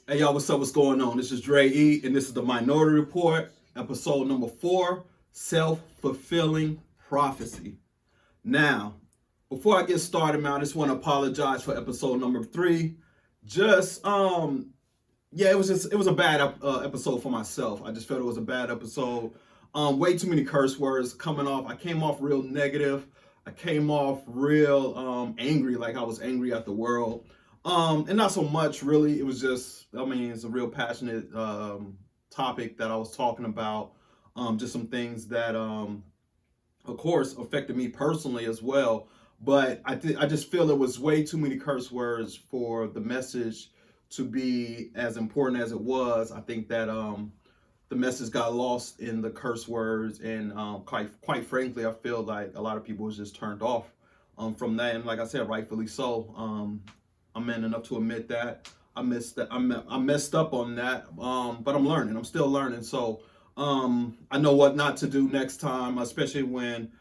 Hey y'all, what's up? What's going on? This is Dre E, and this is the Minority Report, episode number 4, Self-Fulfilling Prophecy. Now, before I get started, man, I just want to apologize for episode number 3. Just yeah, it was a bad episode for myself. I just felt it was a bad episode. Way too many curse words coming off. I came off real negative. I came off real angry, like I was angry at the world. And not so much really. It was just, I mean, it's a real passionate topic that I was talking about. Just some things that, of course, affected me personally as well. But I just feel it was way too many curse words for the message to be as important as it was. I think that the message got lost in the curse words, and quite frankly, I feel like a lot of people was just turned off from that. And like I said, rightfully so. I'm man enough to admit that I messed up on that. But I'm learning. I'm still learning. So I know what not to do next time, especially when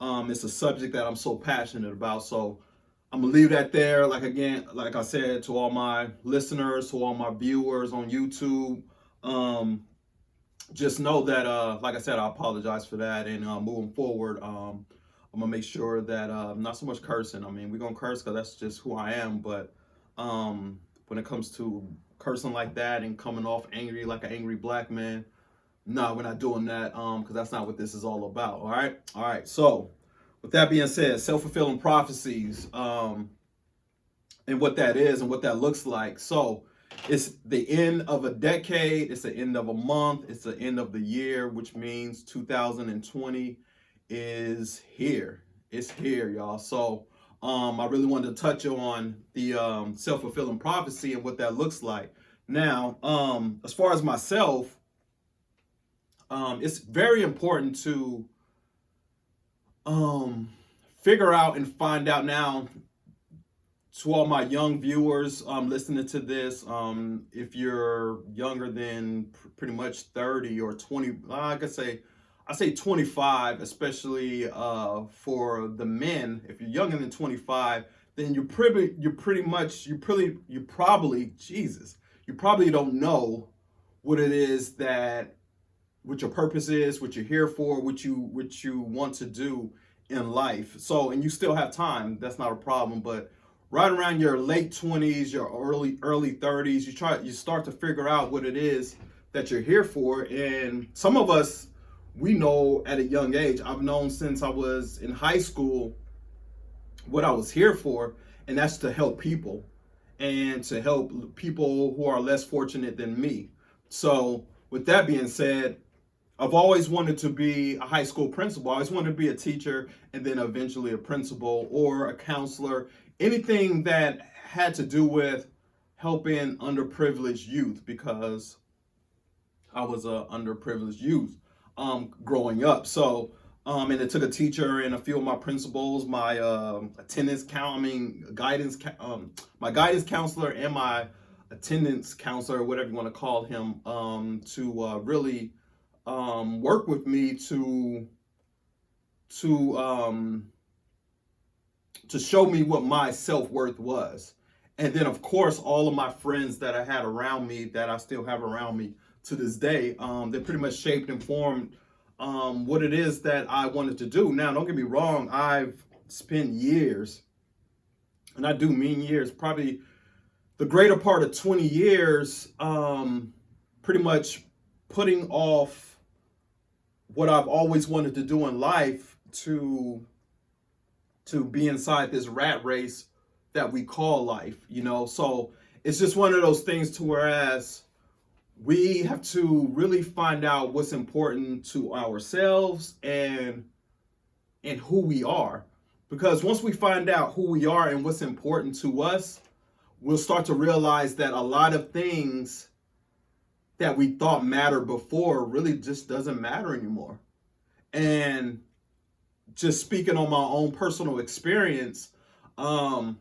it's a subject that I'm so passionate about. So I'm gonna leave that there. Like again, like I said, to all my listeners, to all my viewers on YouTube, just know that, like I said, I apologize for that. And moving forward, I'm gonna make sure that not so much cursing. I mean, we're gonna curse because that's just who I am. But when it comes to cursing like that and coming off angry like an angry black man, no, we're not doing that. Because that's not what this is all about. All right. So, with that being said, self-fulfilling prophecies, and what that is and what that looks like. So, it's the end of a decade. It's the end of a month. It's the end of the year, which means 2020 is here. It's here, y'all. So, I really wanted to touch on the self-fulfilling prophecy and what that looks like. Now, as far as myself, it's very important to figure out and find out now, to all my young viewers listening to this, if you're younger than pretty much 30 or 20, I say 25, especially for the men. If you're younger than 25, then you probably don't know what it is that, what your purpose is, what you're here for, what you want to do in life. So, and you still have time. That's not a problem. But right around your late 20s, your early 30s, you start to figure out what it is that you're here for. And some of us, we know at a young age. I've known since I was in high school what I was here for, and that's to help people and to help people who are less fortunate than me. So, with that being said, I've always wanted to be a high school principal. I always wanted to be a teacher and then eventually a principal or a counselor. Anything that had to do with helping underprivileged youth, because I was a underprivileged youth growing up. So, and it took a teacher and a few of my principals, my attendance count, I mean, my guidance counselor and my attendance counselor, whatever you want to call him, to really work with me to um, to show me what my self worth was. And then, of course, all of my friends that I had around me, that I still have around me to this day, they pretty much shaped and formed what it is that I wanted to do. Now, don't get me wrong, I've spent years, and I do mean years, probably the greater part of 20 years, pretty much putting off what I've always wanted to do in life to be inside this rat race that we call life, you know. So it's just one of those things to whereas we have to really find out what's important to ourselves and who we are. Because once we find out who we are and what's important to us, we'll start to realize that a lot of things that we thought mattered before really just doesn't matter anymore. And just speaking on my own personal experience, um,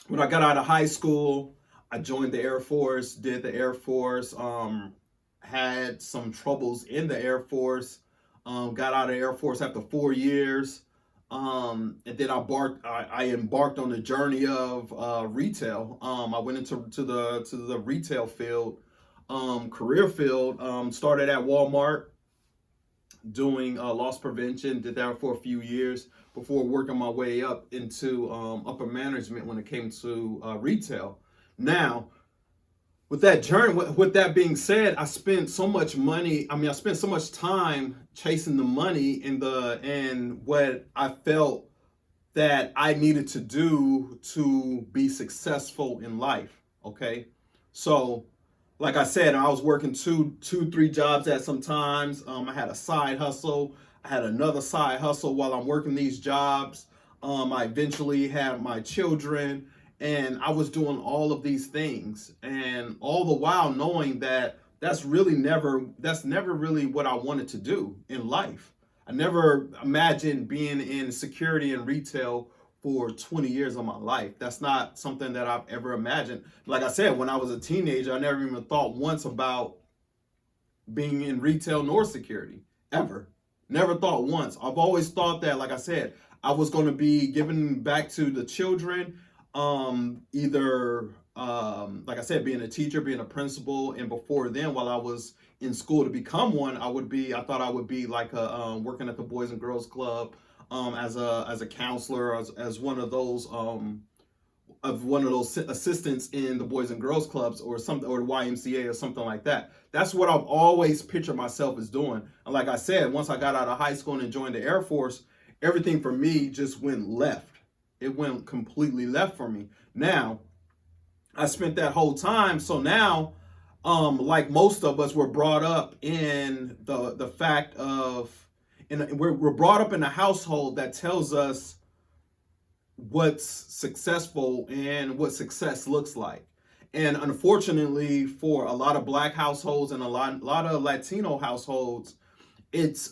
when I got out of high school, I joined the Air Force, did the Air Force, had some troubles in the Air Force, got out of the Air Force after 4 years, And then I embarked on the journey of retail. I went into the retail field, career field. Started at Walmart doing loss prevention. Did that for a few years before working my way up into upper management when it came to retail. Now, with that journey, with that being said, I spent so much money. I mean, I spent so much time chasing the money and what I felt that I needed to do to be successful in life. Okay, so like I said, I was working three jobs at some times. I had a side hustle. I had another side hustle while I'm working these jobs. I eventually had my children, and I was doing all of these things, and all the while knowing that that's never really what I wanted to do in life. I never imagined being in security and retail for 20 years of my life. That's not something that I've ever imagined. Like I said, when I was a teenager, I never even thought once about being in retail nor security, ever. Never thought once. I've always thought that, like I said, I was going to be giving back to the children, either, like I said, being a teacher, being a principal, and before then, while I was in school to become one, I thought I would be like working at the Boys and Girls Club, as a counselor, as one of those assistants in the Boys and Girls Clubs or something, or the YMCA or something like that. That's what I've always pictured myself as doing. And like I said, once I got out of high school and joined the Air Force, everything for me just went left. It went completely left for me. Now, I spent that whole time. So now, like most of us, we're brought up in the fact of, and we're brought up in a household that tells us what's successful and what success looks like. And unfortunately, for a lot of Black households and a lot of Latino households, it's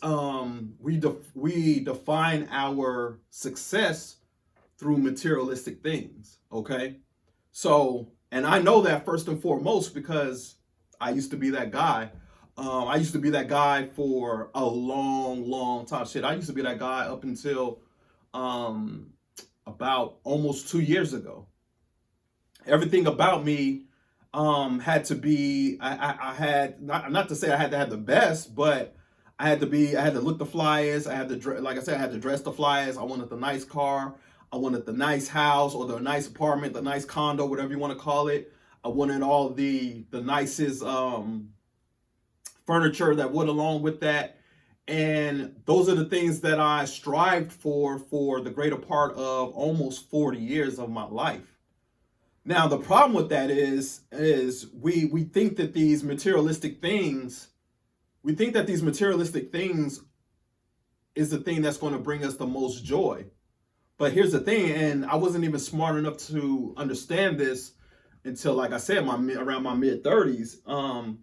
we define our success through materialistic things. Okay, so, and I know that first and foremost because I used to be that guy. I used to be that guy for a long time. Shit, I used to be that guy up until um, about almost 2 years ago. Everything about me had to be. I had not to say I had to have the best, but I had to look the flyest. I had to, like I said, I had to dress the flyest. I wanted the nice car. I wanted the nice house or the nice apartment, the nice condo, whatever you want to call it. I wanted all the nicest furniture that went along with that. And those are the things that I strived for the greater part of almost 40 years of my life. Now, the problem with that is we think that these materialistic things, is the thing that's going to bring us the most joy. But here's the thing, and I wasn't even smart enough to understand this until, like I said, around my mid 30s.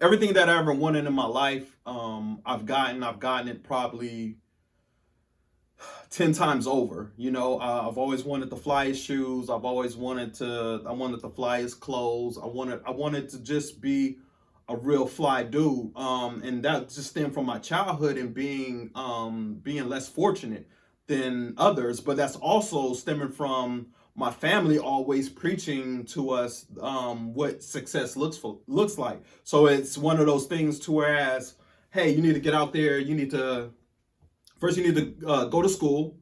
Everything that I ever wanted in my life, I've gotten it probably 10 times over. You know, I've always wanted the flyest shoes. I wanted the flyest clothes. I wanted to just be a real fly dude. And that just stemmed from my childhood and being less fortunate than others. But that's also stemming from my family always preaching to us what success looks like. So it's one of those things to whereas, hey, you need to get out there. You need to go to school,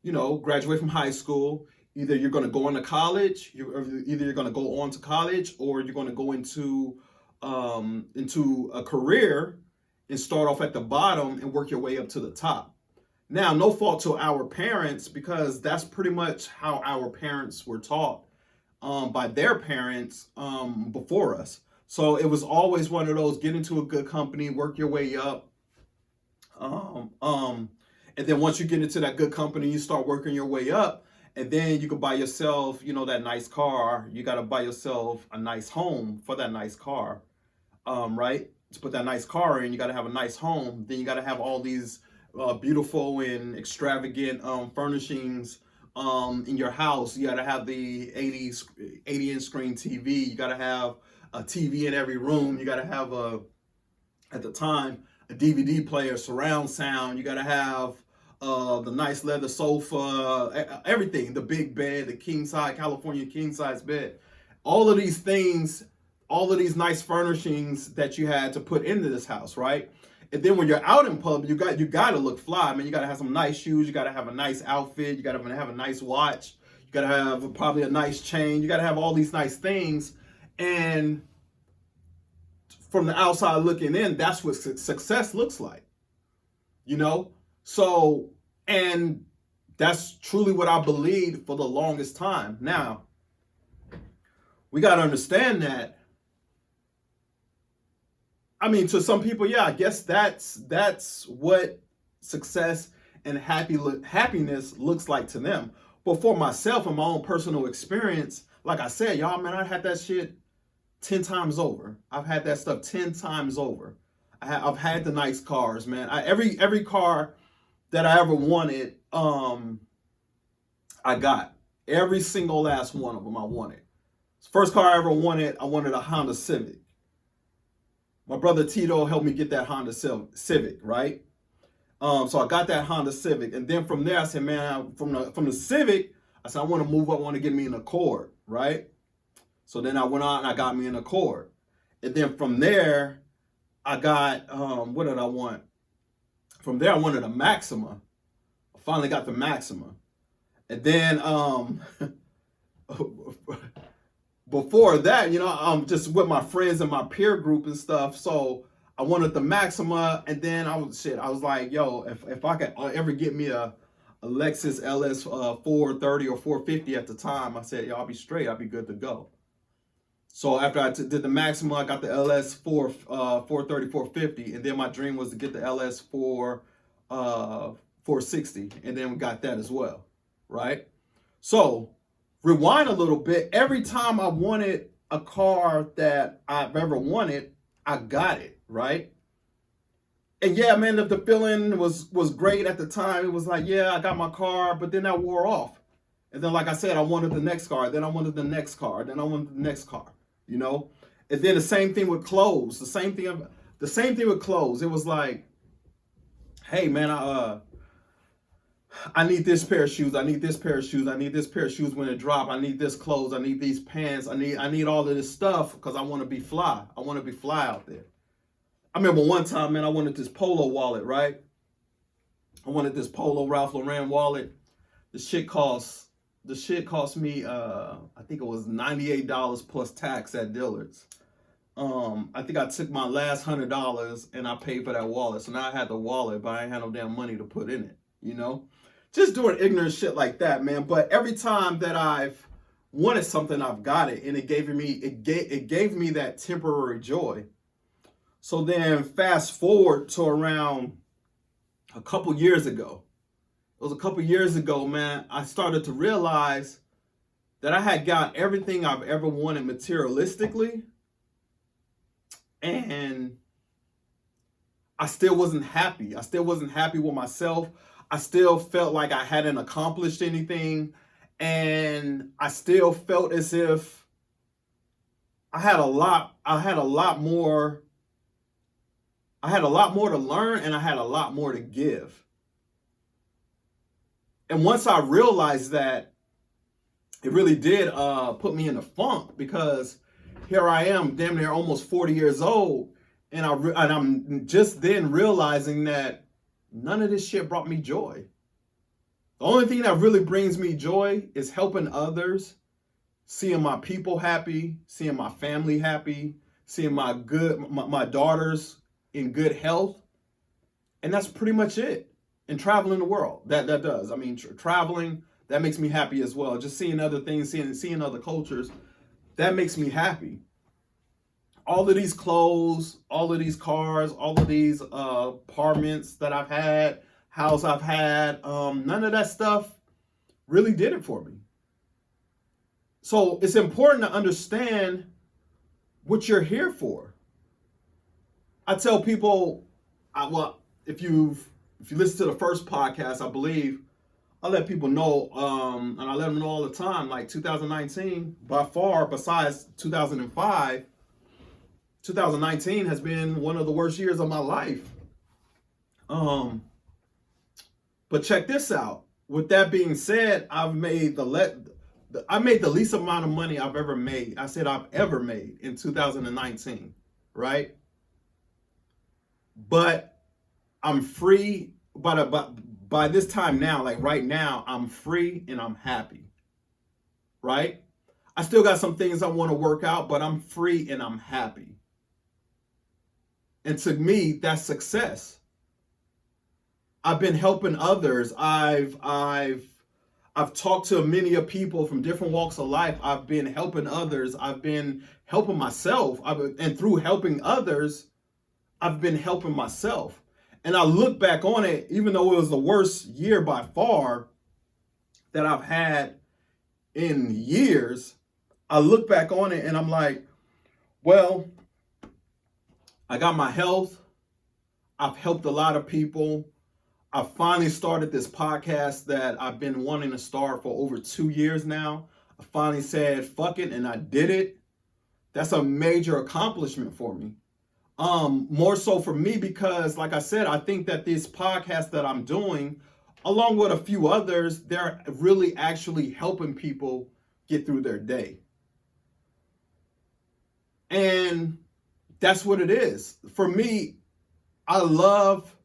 you know, graduate from high school. Either you're going to go into college, either you're going to go on to college, or you're going to go into a career and start off at the bottom and work your way up to the top. Now, no fault to our parents, because that's pretty much how our parents were taught by their parents before us. So it was always one of those: get into a good company, work your way up. And then once you get into that good company, you start working your way up, and then you can buy yourself, you know, that nice car. You got to buy yourself a nice home for that nice car, right? To put that nice car in, you got to have a nice home. Then you got to have all these beautiful and extravagant furnishings in your house. You got to have the 80-inch screen TV. You got to have a TV in every room. You got to have at the time, a DVD player, surround sound. You got to have the nice leather sofa, everything, the big bed, the king size, California king size bed, all of these things, all of these nice furnishings that you had to put into this house, right? And then when you're out in public, you got to look fly, man. You got to have some nice shoes. You got to have a nice outfit. You got to have a nice watch. You got to have probably a nice chain. You got to have all these nice things. And from the outside looking in, that's what success looks like, you know? So, and that's truly what I believed for the longest time. Now, we got to understand that. I mean, to some people, yeah, I guess that's what success and happiness looks like to them. But for myself and my own personal experience, like I said, y'all, man, I had that shit 10 times over. I've had that stuff 10 times over. I've had the nice cars, man. Every car that I ever wanted, I got. Every single last one of them I wanted. First car I ever wanted, I wanted a Honda Civic. My brother Tito helped me get that Honda Civic, right? So I got that Honda Civic, and then from there I said, man, from the Civic, I said I want to move up, I want to get me an Accord, right? So then I went out and I got me an Accord, and then from there I got what did I want? From there I wanted a Maxima. I finally got the Maxima, and then before that, you know, I'm just with my friends and my peer group and stuff. So I wanted the Maxima, and then I was like, yo, if I could ever get me a Lexus LS 430 or 450 at the time, I said, yo, I'll be straight. I'll be good to go. So after I did the Maxima, I got the LS 430, 450, and then my dream was to get the LS 460, and then we got that as well, right? So rewind a little bit. Every time I wanted a car that I've ever wanted, I got it, right? And yeah, man, the feeling was great at the time. It was like, yeah, I got my car, but then that wore off. And then, like I said, I wanted the next car. Then I wanted the next car. Then I wanted the next car, you know? And then the same thing with clothes. The same thing with clothes. It was like, hey, man, I need this pair of shoes. I need this pair of shoes. I need this pair of shoes when it drop. I need this clothes. I need these pants. I need all of this stuff because I want to be fly. I want to be fly out there. I remember one time, man, I wanted this Polo wallet, right? I wanted this Polo Ralph Lauren wallet. The shit cost me, I think it was $98 plus tax at Dillard's. I think I took my last $100 and I paid for that wallet. So now I had the wallet, but I ain't had no damn money to put in it, you know? Just doing ignorant shit like that, man. But every time that I've wanted something, I've got it, and it gave me that temporary joy. So then fast forward to around a couple years ago. It was a couple years ago, man. I started to realize that I had got everything I've ever wanted materialistically, and I still wasn't happy. I still wasn't happy with myself. I still felt like I hadn't accomplished anything, and I still felt as if I had a lot more to learn, and I had a lot more to give. And once I realized that, it really did put me in a funk, because here I am, damn near almost 40 years old, and I'm just then realizing that none of this shit brought me joy. The only thing that really brings me joy is helping others, seeing my people happy, seeing my family happy, seeing my daughters in good health. And that's pretty much it. And traveling the world, that does. I mean, traveling, that makes me happy as well. Just seeing other things, seeing other cultures, that makes me happy. All of these clothes, all of these cars, all of these apartments that I've had, house I've had, none of that stuff really did it for me. So it's important to understand what you're here for. I tell people, if you listen to the first podcast, I believe, I let people know, and I let them know all the time, like 2019, by far, besides 2005, 2019 has been one of the worst years of my life. But check this out. With that being said, I made the least amount of money I've ever made. I said I've ever made in 2019, right? But I'm free. But by this time now, like right now, I'm free and I'm happy, right? I still got some things I want to work out, but I'm free and I'm happy. And to me, that's success. I've been helping others. I've talked to many of people from different walks of life. I've been helping others. I've been helping myself. And through helping others, I've been helping myself. And I look back on it, even though it was the worst year by far that I've had in years, I look back on it and I'm like, well, I got my health. I've helped a lot of people. I finally started this podcast that I've been wanting to start for over 2 years now. I finally said, fuck it, and I did it. That's a major accomplishment for me. More so for me because, like I said, I think that this podcast that I'm doing, along with a few others, they're really actually helping people get through their day. And that's what it is. For me, I love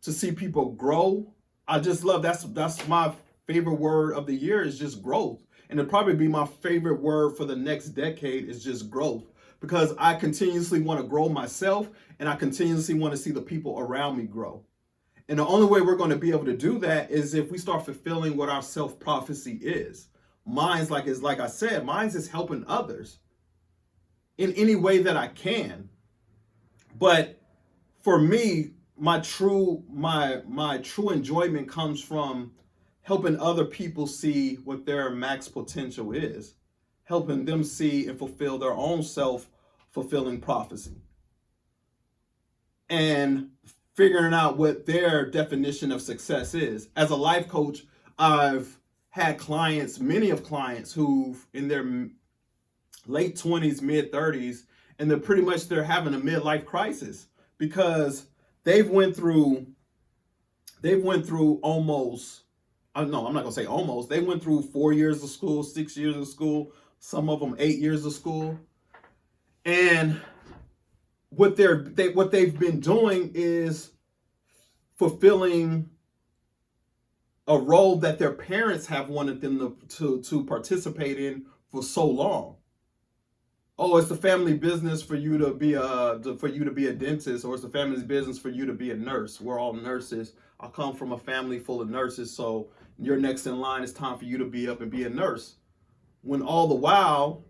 to see people grow. I just love, that's my favorite word of the year is just growth. And it'll probably be my favorite word for the next decade is just growth. Because I continuously want to grow myself and I continuously want to see the people around me grow. And the only way we're going to be able to do that is if we start fulfilling what our self-prophecy is. Mine's like I said, mine's is helping others in any way that I can. But for me, my true enjoyment comes from helping other people see what their max potential is, helping them see and fulfill their own self-fulfilling prophecy, and figuring out what their definition of success is. As a life coach, I've had clients, many of clients who've in their late 20s, mid 30s, and they're having a midlife crisis because they've went through almost, no, I'm not gonna say almost, they went through 4 years of school, 6 years of school, some of them 8 years of school. And what they've been doing is fulfilling a role that their parents have wanted them to participate in for so long. Oh, it's the family business for you to be a dentist, or it's the family's business for you to be a nurse. We're all nurses. I come from a family full of nurses, so you're next in line. It's time for you to be up and be a nurse. When all the while,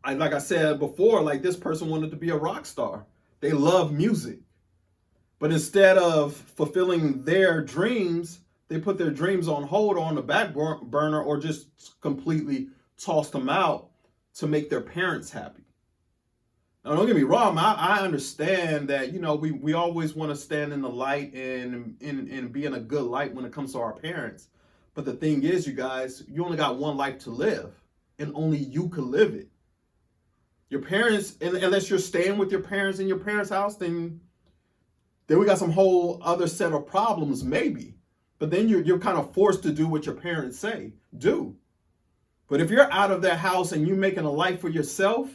like I said before, like this person wanted to be a rock star. They love music. But instead of fulfilling their dreams, they put their dreams on hold or on the back burner or just completely tossed them out to make their parents happy. Now, don't get me wrong, I understand that, we always want to stand in the light and be in a good light when it comes to our parents. But the thing is, you guys, you only got one life to live, and only you can live it. Your parents, unless you're staying with your parents in your parents' house, then we got some whole other set of problems, maybe. But then you're kind of forced to do what your parents say, do. But if you're out of that house and you're making a life for yourself,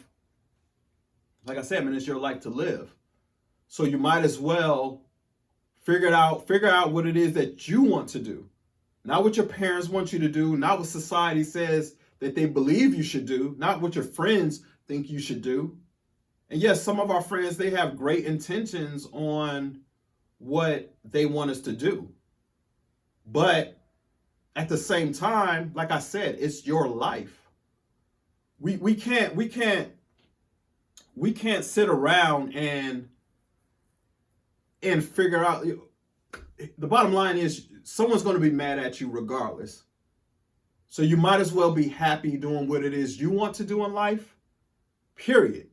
like I said, man, it's your life to live. So you might as well figure out what it is that you want to do. Not what your parents want you to do, not what society says that they believe you should do, not what your friends think you should do. And yes, some of our friends, they have great intentions on what they want us to do. But at the same time, like I said, it's your life. We can't sit around and figure out. The bottom line is someone's going to be mad at you regardless. So you might as well be happy doing what it is you want to do in life, period.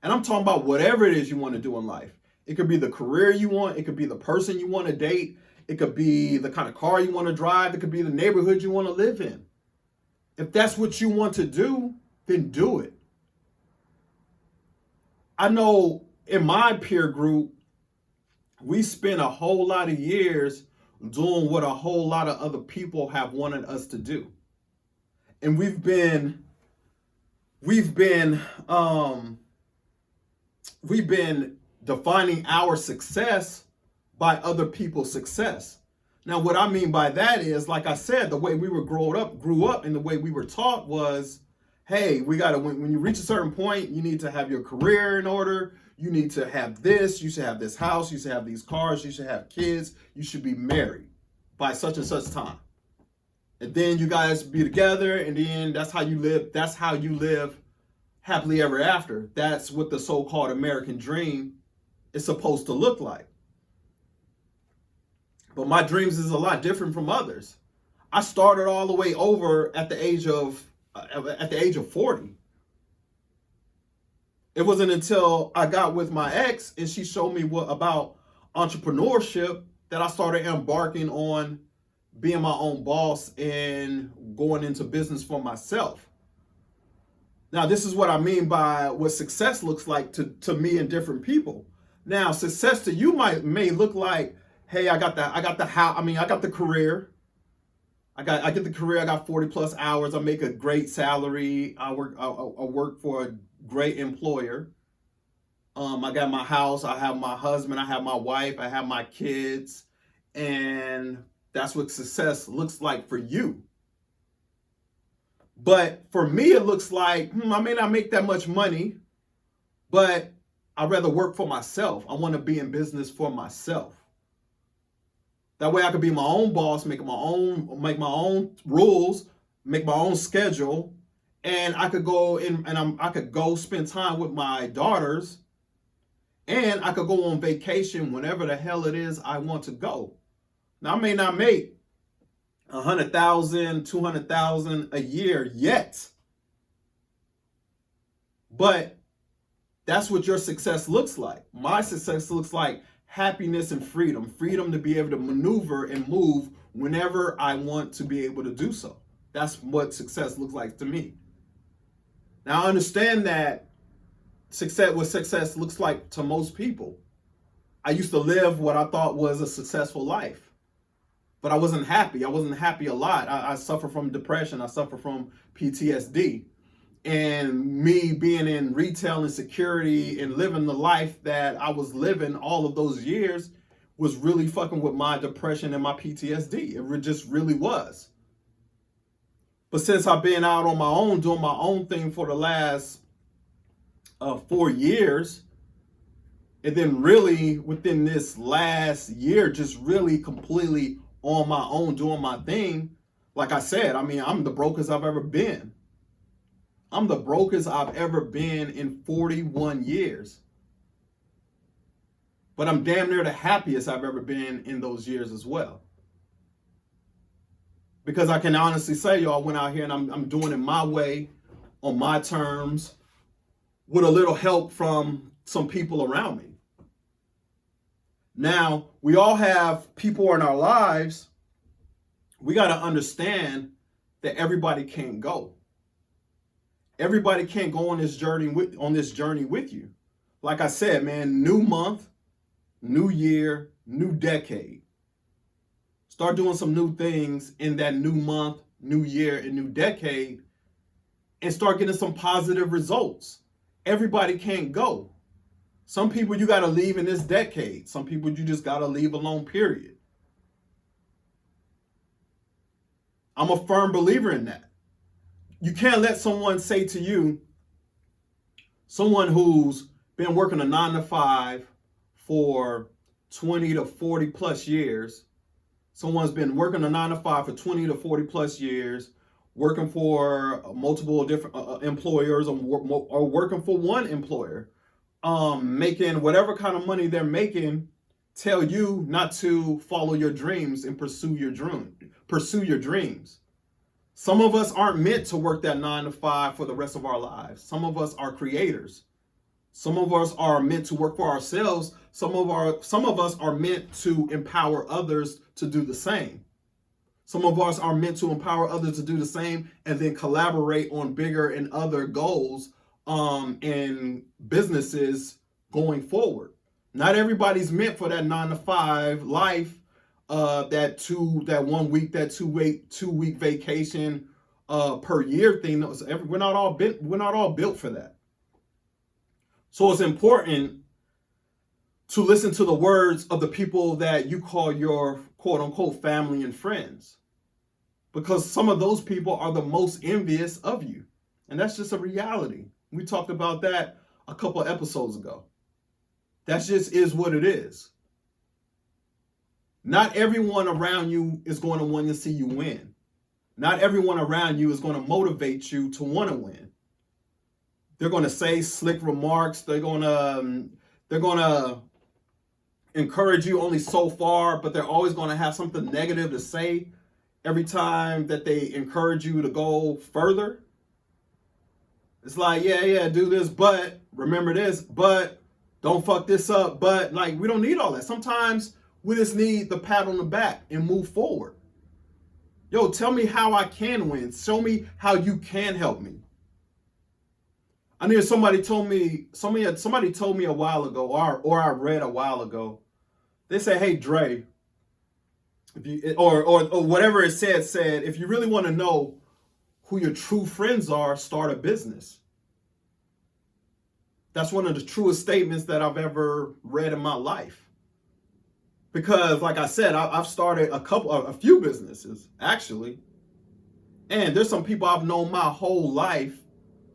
And I'm talking about whatever it is you want to do in life. It could be the career you want. It could be the person you want to date. It could be the kind of car you want to drive. It could be the neighborhood you want to live in. If that's what you want to do, then do it. I know in my peer group, we spent a whole lot of years doing what a whole lot of other people have wanted us to do. And we've been defining our success by other people's success. Now, what I mean by that is, like I said, the way we were grew up, and the way we were taught was, hey, we gotta when you reach a certain point, you need to have your career in order. You need to have this. You should have this house. You should have these cars. You should have kids. You should be married by such and such time. And then you guys be together, and then that's how you live. That's how you live happily ever after. That's what the so-called American dream is supposed to look like. But my dreams is a lot different from others. I started all the way over at the age of 40. It wasn't until I got with my ex and she showed me what about entrepreneurship that I started embarking on being my own boss and going into business for myself. Now, this is what I mean by what success looks like to me and different people. Now, success to you may look like, hey, I got the house. I got the career. I get the career. I got 40 plus hours. I make a great salary. I work for a great employer. I got my house. I have my husband. I have my wife. I have my kids, and that's what success looks like for you. But for me, it looks like, I may not make that much money, but I'd rather work for myself. I want to be in business for myself. That way I could be my own boss, make my own rules, make my own schedule, and I could go in and I could go spend time with my daughters, and I could go on vacation whenever the hell it is I want to go. Now, I may not make 100,000, 200,000 a year yet, but that's what your success looks like. My success looks like happiness and freedom to be able to maneuver and move whenever I want to be able to do so. That's what success looks like to me. Now, I understand that what success looks like to most people. I used to live what I thought was a successful life, but I wasn't happy. I wasn't happy a lot. I suffer from depression. I suffer from PTSD. And me being in retail and security and living the life that I was living all of those years was really fucking with my depression and my PTSD. It just really was. But since I've been out on my own, doing my own thing for the last 4 years, and then really within this last year, just really completely on my own, doing my thing, like I said, I'm the brokest I've ever been. I'm the brokest I've ever been in 41 years. But I'm damn near the happiest I've ever been in those years as well. Because I can honestly say, y'all, I went out here and I'm doing it my way, on my terms, with a little help from some people around me. Now, we all have people in our lives. We got to understand that everybody can't go. Everybody can't go on this journey with you. Like I said, man, new month, new year, new decade. Start doing some new things in that new month, new year, and new decade, and start getting some positive results. Everybody can't go. Some people you got to leave in this decade. Some people you just got to leave alone, period. I'm a firm believer in that. You can't let someone say to you, someone who's been working a 9 to 5 for 20 to 40 plus years, someone's been working a 9 to 5 for 20 to 40 plus years, working for multiple different employers, or working for one employer, making whatever kind of money they're making, tell you not to follow your dreams and pursue your dreams. Some of us aren't meant to work that 9 to 5 for the rest of our lives. Some of us are creators. Some of us are meant to work for ourselves. Some of us are meant to empower others to do the same. Some of us are meant to empower others to do the same and then collaborate on bigger and other goals and businesses going forward. Not everybody's meant for that 9 to 5 life that 1 week, that 2 week vacation per year thing. We're not all built for that. So it's important to listen to the words of the people that you call your quote unquote family and friends, because some of those people are the most envious of you. And that's just a reality. We talked about that a couple of episodes ago. That just is what it is. Not everyone around you is going to want to see you win. Not everyone around you is going to motivate you to want to win. They're going to say slick remarks. They're going to encourage you only so far, but they're always going to have something negative to say every time that they encourage you to go further. It's like, yeah, do this, but remember this, but don't fuck this up. But like, we don't need all that. Sometimes we just need the pat on the back and move forward. Yo, tell me how I can win. Show me how you can help me. I knew somebody told me a while ago, or I read a while ago. They said, "Hey Dre, if you or whatever it said, if you really want to know who your true friends are, start a business." That's one of the truest statements that I've ever read in my life. Because, like I said, I've started a few businesses actually, and there's some people I've known my whole life,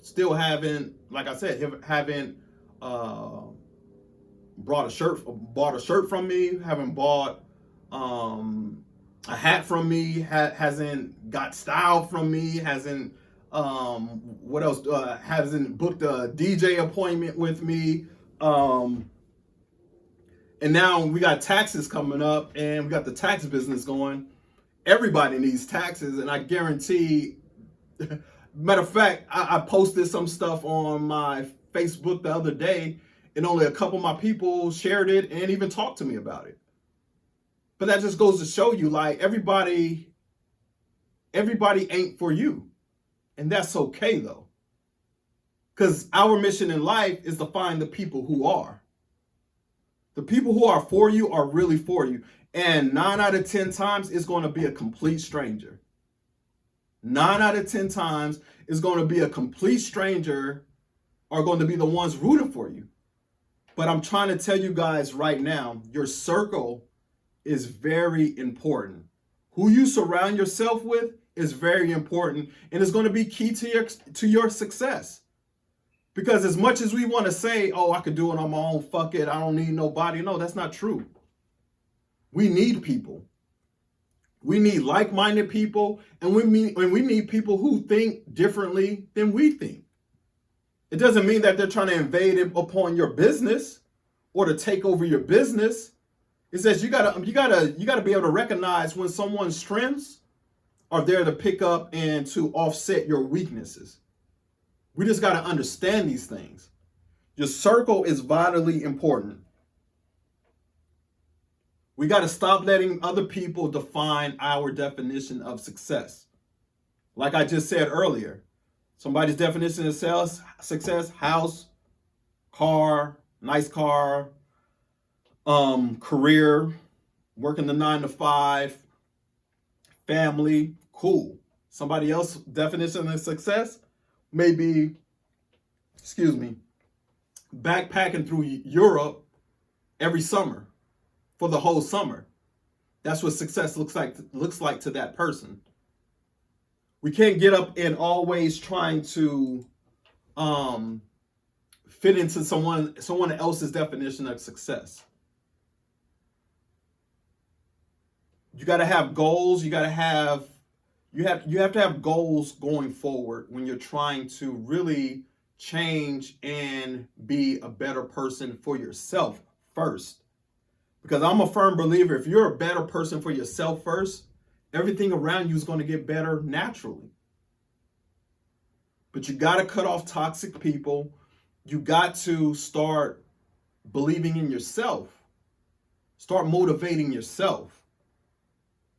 still haven't, like I said, haven't bought a shirt from me, haven't bought a hat from me, hasn't got style from me, hasn't what else? Hasn't booked a DJ appointment with me. And now we got taxes coming up, and we got the tax business going. Everybody needs taxes, and I guarantee. Matter of fact, I posted some stuff on my Facebook the other day, and only a couple of my people shared it and even talked to me about it. But that just goes to show you, like, everybody ain't for you. And that's okay, though. Because our mission in life is to find the people who are. The people who are for you are really for you. And 9 out of 10 times, it's going to be a complete stranger. 9 out of 10 times is going to be a complete stranger, are going to be the ones rooting for you. But I'm trying to tell you guys right now, your circle is very important. Who you surround yourself with is very important, and it's going to be key to your success. Because as much as we want to say, oh, I could do it on my own, fuck it, I don't need nobody. No, that's not true. We need people. We need like-minded people, and we need people who think differently than we think. It doesn't mean that they're trying to invade upon your business or to take over your business. It says you gotta be able to recognize when someone's strengths are there to pick up and to offset your weaknesses. We just gotta understand these things. Your circle is vitally important. We got to stop letting other people define our definition of success. Like I just said earlier, somebody's definition of success, house, car, nice car, career, working the 9 to 5, family, cool. Somebody else's definition of success may be, backpacking through Europe every summer. For the whole summer. That's what success looks like to that person. We can't get up and always trying to fit into someone else's definition of success. You got to have goals. You have to have goals going forward when you're trying to really change and be a better person for yourself first. Because I'm a firm believer, if you're a better person for yourself first, everything around you is going to get better naturally. But you got to cut off toxic people. You got to start believing in yourself. Start motivating yourself.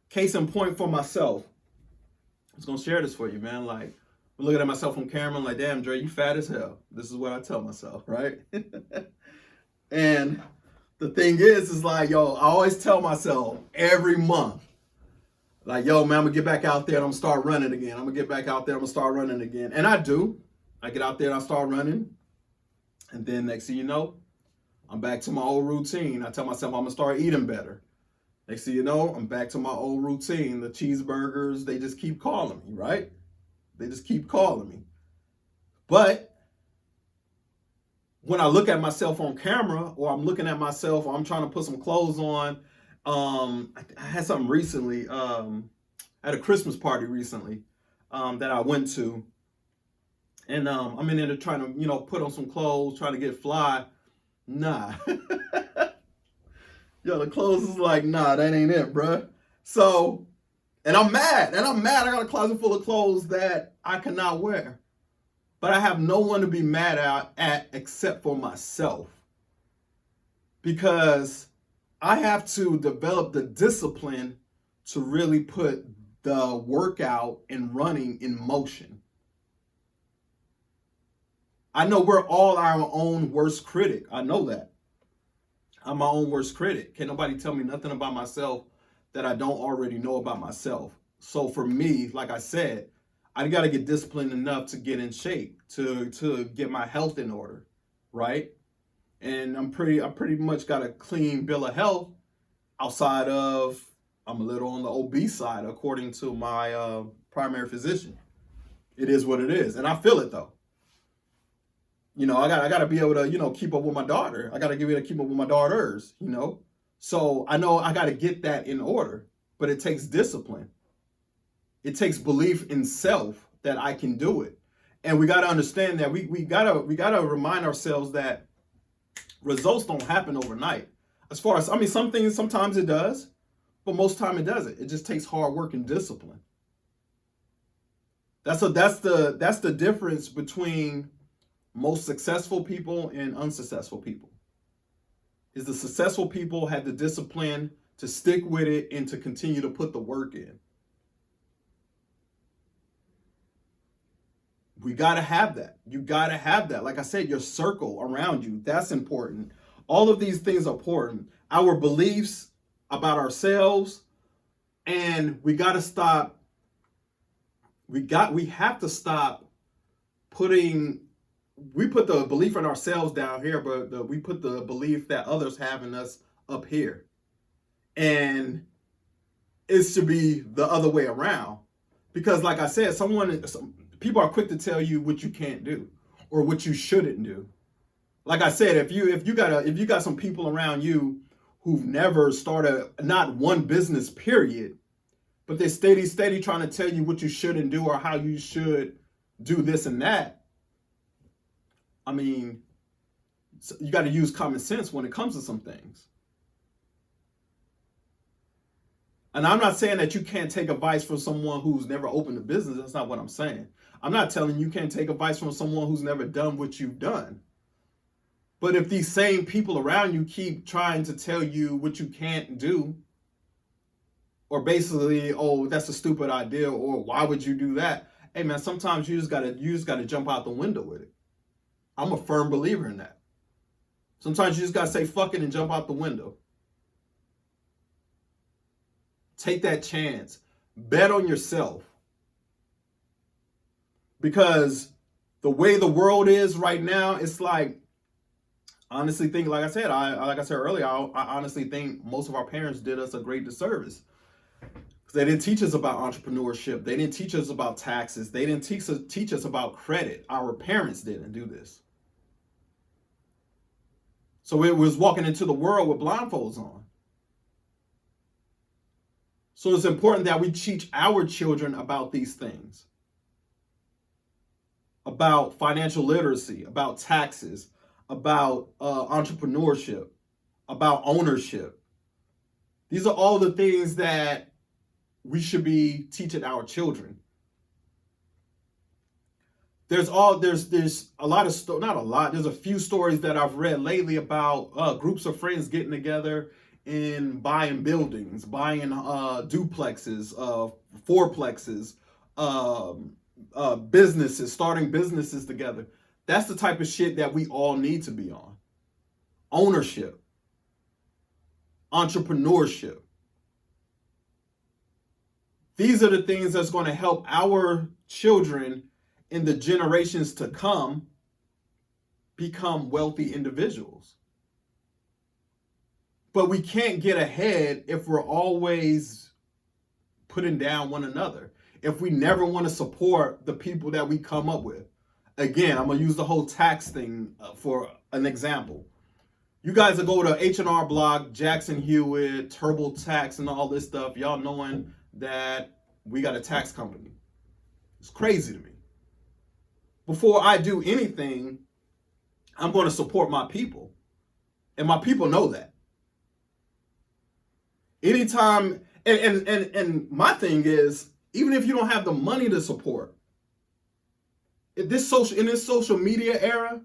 Case in point for myself. I was going to share this for you, man. Like, I'm looking at myself on camera, I'm like, damn, Dre, you fat as hell. This is what I tell myself, right? And The thing is like, yo, I always tell myself every month, like, yo, man, I'm gonna get back out there and I'm gonna start running again. I'm gonna get back out there, I'm gonna start running again. And I do. I get out there and I start running. And then next thing you know, I'm back to my old routine. I tell myself I'm gonna start eating better. Next thing you know, I'm back to my old routine. The cheeseburgers, they just keep calling me, right? They just keep calling me. But when I look at myself on camera, or I'm looking at myself, or I'm trying to put some clothes on, I had something recently, at a Christmas party recently, that I went to, and I'm in there trying to, put on some clothes, trying to get fly. Nah. Yo, the clothes is like, nah, that ain't it, bruh. So, and I'm mad. I got a closet full of clothes that I cannot wear. But I have no one to be mad at except for myself. Because I have to develop the discipline to really put the workout and running in motion. I know we're all our own worst critic. I know that. I'm my own worst critic. Can't nobody tell me nothing about myself that I don't already know about myself. So for me, like I said, I got to get disciplined enough to get in shape, to get my health in order, right? And I pretty much got a clean bill of health outside of, I'm a little on the obese side according to my primary physician. It is what it is, and I feel it though. I got to be able to, keep up with my daughter. I got to be able to keep up with my daughters, So I know I got to get that in order, but it takes discipline. It takes belief in self that I can do it. And we got to understand that we got to remind ourselves that results don't happen overnight. As far as, some things, sometimes it does, but most time it doesn't. It just takes hard work and discipline. That's the difference between most successful people and unsuccessful people. Is the successful people had the discipline to stick with it and to continue to put the work in. We got to have that. You got to have that. Like I said, your circle around you, that's important. All of these things are important. Our beliefs about ourselves, and we got to stop. We have to stop putting. We put the belief in ourselves down here, but we put the belief that others have in us up here. And it should be the other way around. Because like I said, people are quick to tell you what you can't do or what you shouldn't do. Like I said, if you got some people around you who've never started not one business period, but they're steady trying to tell you what you shouldn't do or how you should do this and that. You got to use common sense when it comes to some things. And I'm not saying that you can't take advice from someone who's never opened a business. That's not what I'm saying. I'm not telling you can't take advice from someone who's never done what you've done. But if these same people around you keep trying to tell you what you can't do, or basically, oh, that's a stupid idea, or why would you do that? Hey man, sometimes you just gotta jump out the window with it. I'm a firm believer in that. Sometimes you just gotta say fuck it and jump out the window. Take that chance. Bet on yourself. Because the way the world is right now, it's like, honestly think, like I said earlier, I honestly think most of our parents did us a great disservice. Because they didn't teach us about entrepreneurship. They didn't teach us about taxes. They didn't teach us about credit. Our parents didn't do this. So it was walking into the world with blindfolds on. So it's important that we teach our children about these things. About financial literacy, about taxes, about entrepreneurship, about ownership. These are all the things that we should be teaching our children. There's a lot of not a lot. There's a few stories that I've read lately about groups of friends getting together and buying buildings, buying duplexes, fourplexes, businesses, starting businesses together. That's the type of shit that we all need to be on. Ownership. entrepreneurship. These are the things that's going to help our children in the generations to come become wealthy individuals. But we can't get ahead if we're always putting down one another, if we never want to support the people that we come up with. Again, I'm going to use the whole tax thing for an example. You guys will go to H&R Block, Jackson Hewitt, TurboTax, and all this stuff, y'all knowing that we got a tax company. It's crazy to me. Before I do anything, I'm going to support my people. And my people know that. Anytime, and my thing is, even if you don't have the money to support, in this social media era,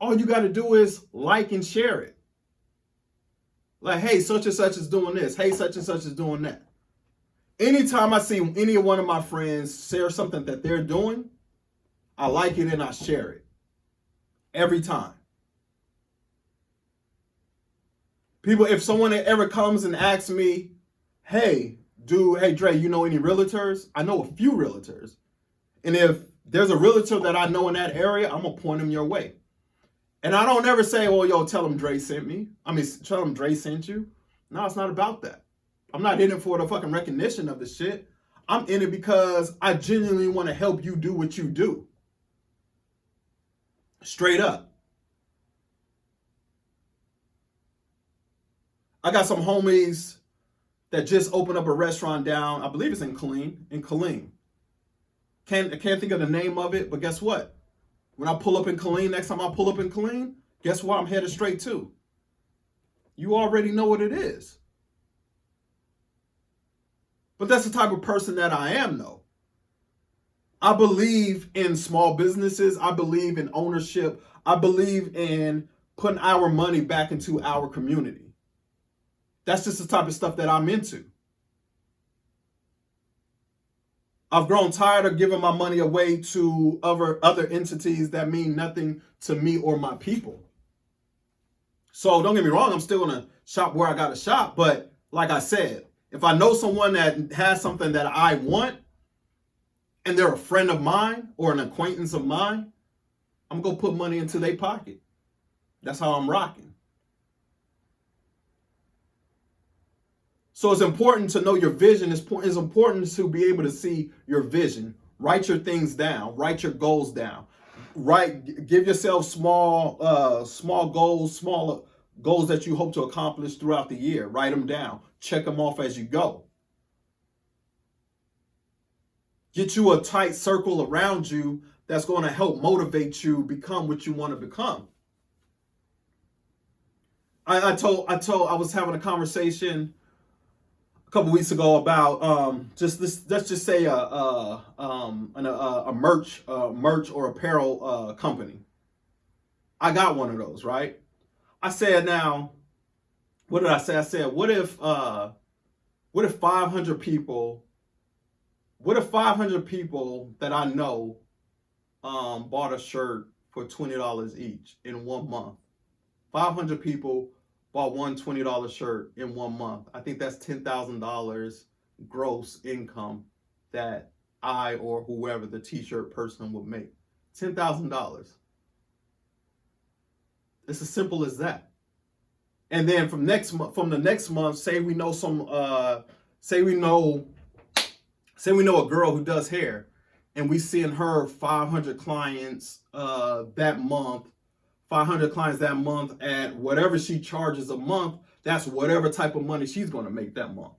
all you got to do is like and share it. Like, hey, such and such is doing this. Hey, such and such is doing that. Anytime I see any one of my friends share something that they're doing, I like it and I share it. Every time. People, if someone ever comes and asks me, hey, Dre, you know any realtors? I know a few realtors. And if there's a realtor that I know in that area, I'm going to point them your way. And I don't ever say, oh, yo, tell them Dre sent me. Tell them Dre sent you. No, it's not about that. I'm not in it for the fucking recognition of the shit. I'm in it because I genuinely want to help you do what you do. Straight up. I got some homies that just opened up a restaurant down, I believe it's in Killeen. Can't think of the name of it, but guess what? When I pull up in Killeen, next time I pull up in Killeen, guess where I'm headed straight to? You already know what it is. But that's the type of person that I am, though. I believe in small businesses. I believe in ownership. I believe in putting our money back into our community. That's just the type of stuff that I'm into. I've grown tired of giving my money away to other entities that mean nothing to me or my people. So don't get me wrong, I'm still going to shop where I got to shop. But like I said, if I know someone that has something that I want and they're a friend of mine or an acquaintance of mine, I'm going to put money into their pocket. That's how I'm rocking. So it's important to know your vision. It's important to be able to see your vision. Write your things down. Write your goals down. Give yourself small goals that you hope to accomplish throughout the year. Write them down. Check them off as you go. Get you a tight circle around you that's going to help motivate you become what you want to become. I was having a conversation a couple weeks ago about just this. Let's just say a merch or apparel company. I got one of those, right? I said, now, what did I say? I said, what if 500 people that I know bought a shirt for $20 each in 1 month? 500 people bought one $20 shirt in 1 month. I think that's $10,000 gross income that I or whoever the t-shirt person would make. $10,000. It's as simple as that. And then from the next month, say we know a girl who does hair, and we send her 500 clients that month. 500 clients that month at whatever she charges a month. That's whatever type of money she's going to make that month.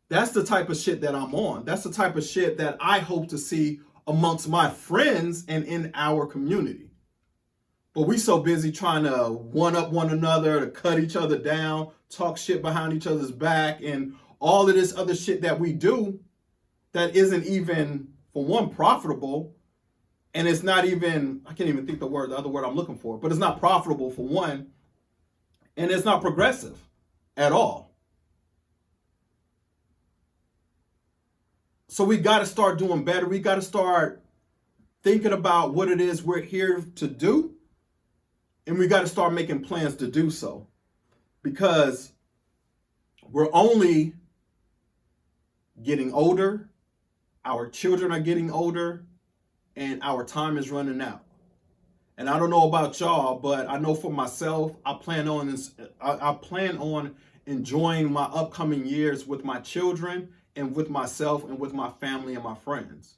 That's the type of shit that I'm on. That's the type of shit that I hope to see amongst my friends and in our community. But we so busy trying to one-up one another, to cut each other down, talk shit behind each other's back, and all of this other shit that we do that isn't even, for one, profitable. And it's not even, I can't even think the other word I'm looking for, but it's not profitable for one, and it's not progressive at all. So we got to start doing better. We got to start thinking about what it is we're here to do, and we got to start making plans to do so. because we're only getting older, our children are getting older, and our time is running out. And I don't know about y'all, but I know for myself, I plan on enjoying my upcoming years with my children and with myself and with my family and my friends.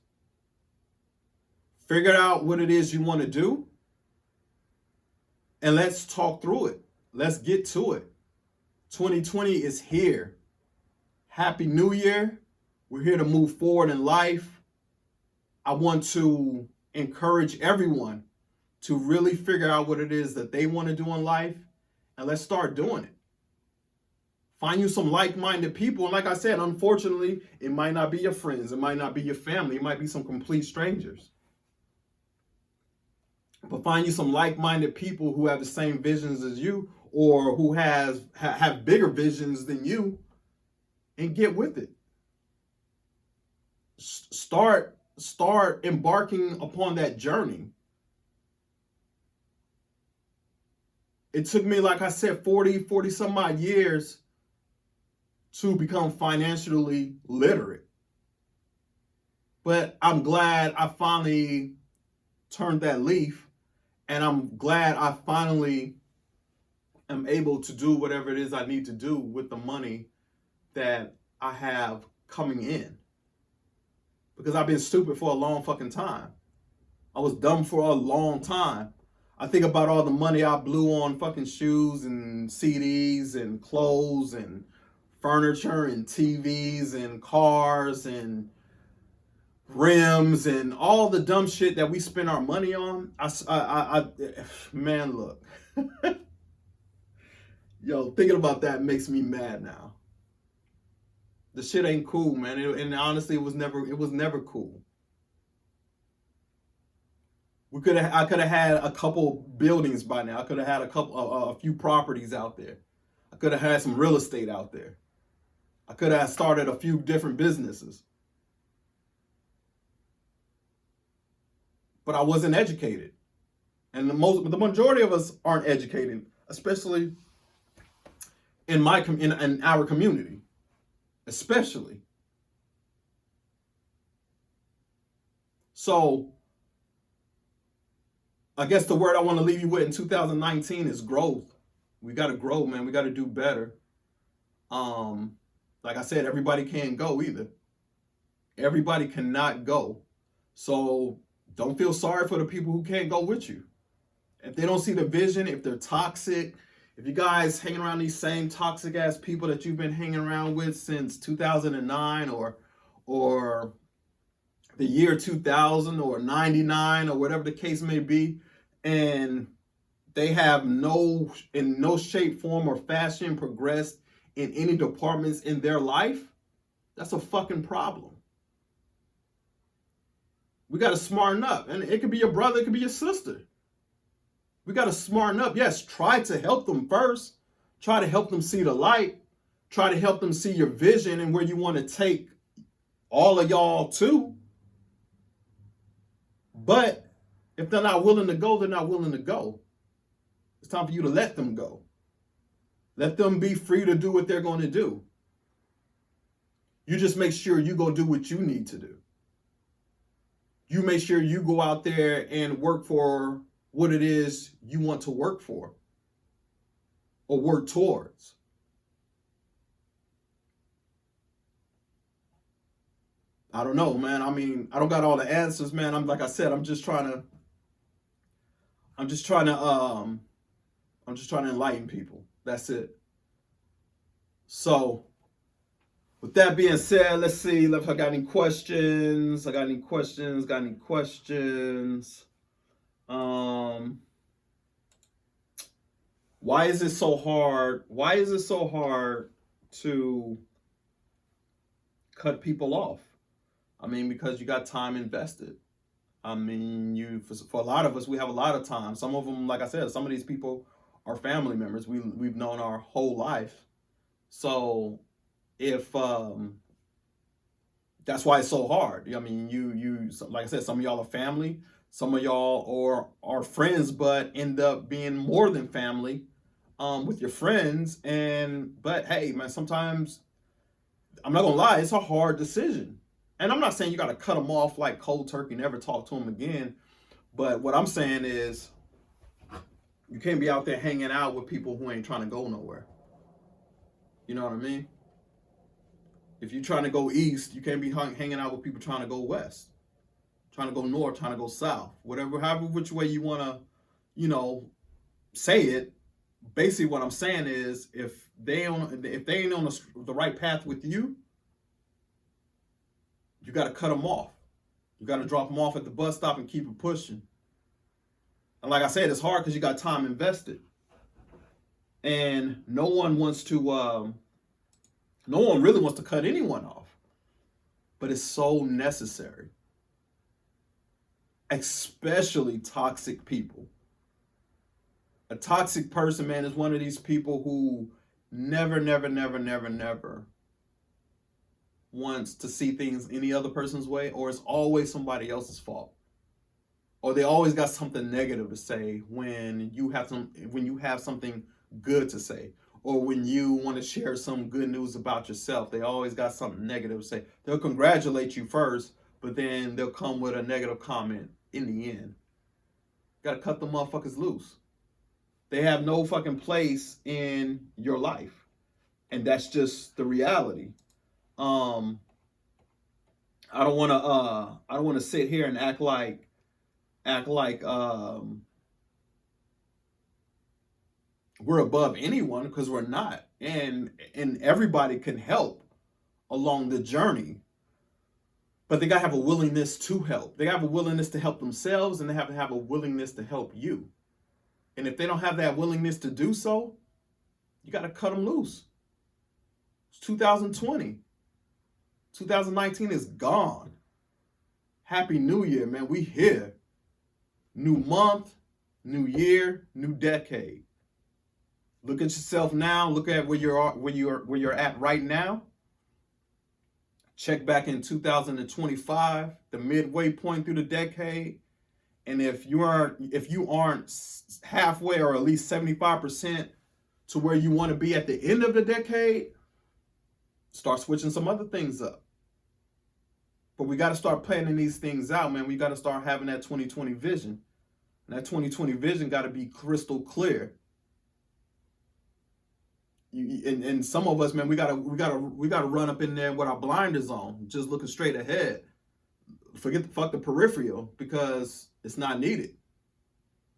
Figure out what it is you want to do, and let's talk through it. Let's get to it. 2020 is here. Happy New Year. We're here to move forward in life. I want to encourage everyone to really figure out what it is that they want to do in life, and let's start doing it. Find you some like-minded people. And like I said, unfortunately, it might not be your friends. It might not be your family. It might be some complete strangers. But find you some like-minded people who have the same visions as you, or who have bigger visions than you, and get with it. Start embarking upon that journey. It took me, like I said, 40 some odd years to become financially literate. But I'm glad I finally turned that leaf, and I'm glad I finally am able to do whatever it is I need to do with the money that I have coming in. Because I've been stupid for a long fucking time. I was dumb for a long time. I think about all the money I blew on fucking shoes and CDs and clothes and furniture and TVs and cars and rims and all the dumb shit that we spend our money on. Man, look. Yo, thinking about that makes me mad now. The shit ain't cool, man. And honestly, it was never cool. I could have had a couple buildings by now. I could have had a few properties out there. I could have had some real estate out there. I could have started a few different businesses. But I wasn't educated. And the majority of us aren't educated, especially in our community. Especially. So, I guess the word I want to leave you with in 2019 is growth. We got to grow, man. We got to do better. Like I said, everybody can't go either. Everybody cannot go. So don't feel sorry for the people who can't go with you. If they don't see the vision, if they're toxic, if you guys hanging around these same toxic ass people that you've been hanging around with since 2009 or the year 2000 or 99 or whatever the case may be, and they have in no shape, form, or fashion progressed in any departments in their life, that's a fucking problem. We got to smarten up. And it could be your brother, it could be your sister. We got to smarten up. Yes, try to help them first. Try to help them see the light. Try to help them see your vision and where you want to take all of y'all to. But if they're not willing to go, they're not willing to go. It's time for you to let them go. Let them be free to do what they're going to do. You just make sure you go do what you need to do. You make sure you go out there and work for what it is you want to work for or work towards. I don't know, man. I mean, I don't got all the answers, man. I'm just trying to enlighten people. That's it. So, with that being said, let's see if I got any questions. Why is it so hard? Why is it so hard to cut people off? I mean, because you got time invested. I mean, for a lot of us, we have a lot of time. Some of them, like I said, some of these people are family members we've known our whole life. So if that's why it's so hard. I mean, you like I said, some of y'all are family, some of y'all are friends, but end up being more than family. with your friends. But hey, man, sometimes I'm not gonna lie, it's a hard decision. And I'm not saying you got to cut them off like cold turkey, never talk to them again. But what I'm saying is, you can't be out there hanging out with people who ain't trying to go nowhere. You know what I mean? If you're trying to go east, you can't be hanging out with people trying to go west, trying to go north, trying to go south, whatever, however, which way you want to, you know, say it. Basically, what I'm saying is, if they ain't on the right path with you, you got to cut them off. You got to drop them off at the bus stop and keep it pushing. And like I said, it's hard because you got time invested, and no one really wants to cut anyone off, but it's so necessary, especially toxic people. A toxic person, man, is one of these people who never wants to see things any other person's way, or it's always somebody else's fault. Or they always got something negative to say when you have something good to say. Or when you want to share some good news about yourself, they always got something negative to say. They'll congratulate you first, but then they'll come with a negative comment in the end. Gotta cut the motherfuckers loose. They have no fucking place in your life. And that's just the reality. I don't wanna sit here and act like we're above anyone, because we're not. And everybody can help along the journey. But they gotta have a willingness to help. They have a willingness to help themselves, and they have to have a willingness to help you. And if they don't have that willingness to do so, you got to cut them loose. It's 2020. 2019 is gone. Happy New Year, man. We here. New month, new year, new decade. Look at yourself now. Look at where you're at right now. Check back in 2025, the midway point through the decade. And if you aren't halfway, or at least 75% to where you want to be at the end of the decade, start switching some other things up. But we got to start planning these things out, man. We got to start having that 2020 vision. And that 2020 vision got to be crystal clear. And some of us, man, we gotta run up in there with our blinders on, just looking straight ahead. Fuck the peripheral, because it's not needed.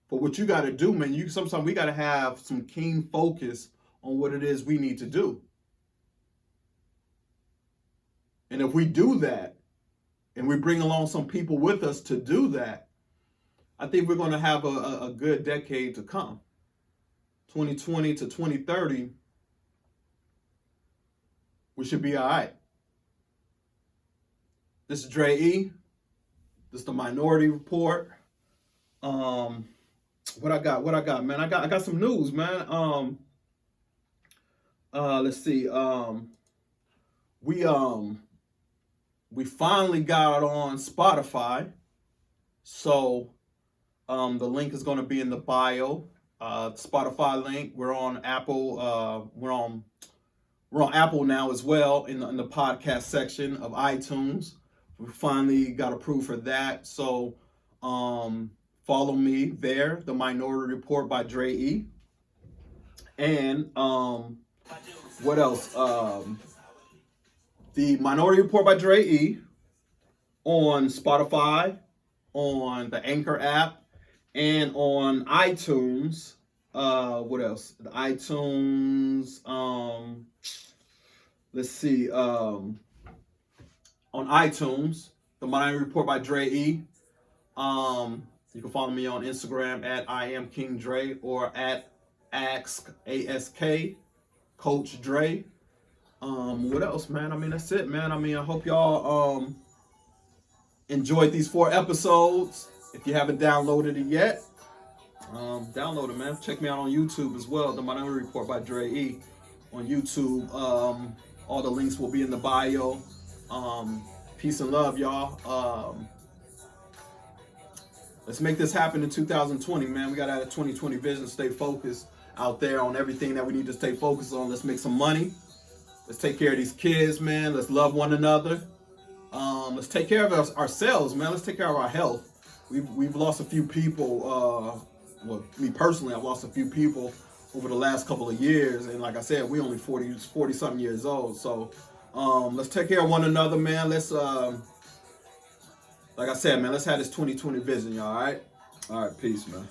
But what you got to do, man, sometimes we got to have some keen focus on what it is we need to do. And if we do that, and we bring along some people with us to do that, I think we're going to have a good decade to come. 2020 to 2030, we should be all right. This is Dre E. This is the Minority Report. What I got, man? I got some news, man. Let's see. We finally got on Spotify. So the link is going to be in the bio. Spotify link. We're on Apple. We're on Apple now as well, in the podcast section of iTunes. We finally got approved for that. So follow me there, The Minority Report by Dre E. And what else? The Minority Report by Dre E on Spotify, on the Anchor app, and on iTunes. What else? The iTunes. Let's see. On iTunes, The Minority Report by Dre E. You can follow me on Instagram at I am King Dre, or at Ask Coach Dre. What else, man? I mean, that's it, man. I mean, I hope y'all enjoyed these 4 episodes. If you haven't downloaded it yet, download it, man. Check me out on YouTube as well, The Minority Report by Dre E on YouTube. All the links will be in the bio. Peace and love, y'all. Let's make this happen in 2020, man. We got to have a 2020 vision, stay focused. out there on everything that we need to stay focused on. Let's make some money. Let's take care of these kids, man. Let's love one another. Let's take care of ourselves, man. Let's take care of our health. We've lost a few people. Well, me personally, I've lost a few people over the last couple of years, and like I said, we only 40 something years old. So let's take care of one another, man. Let's like I said, man, let's have this 2020 vision, y'all. All right, peace, man.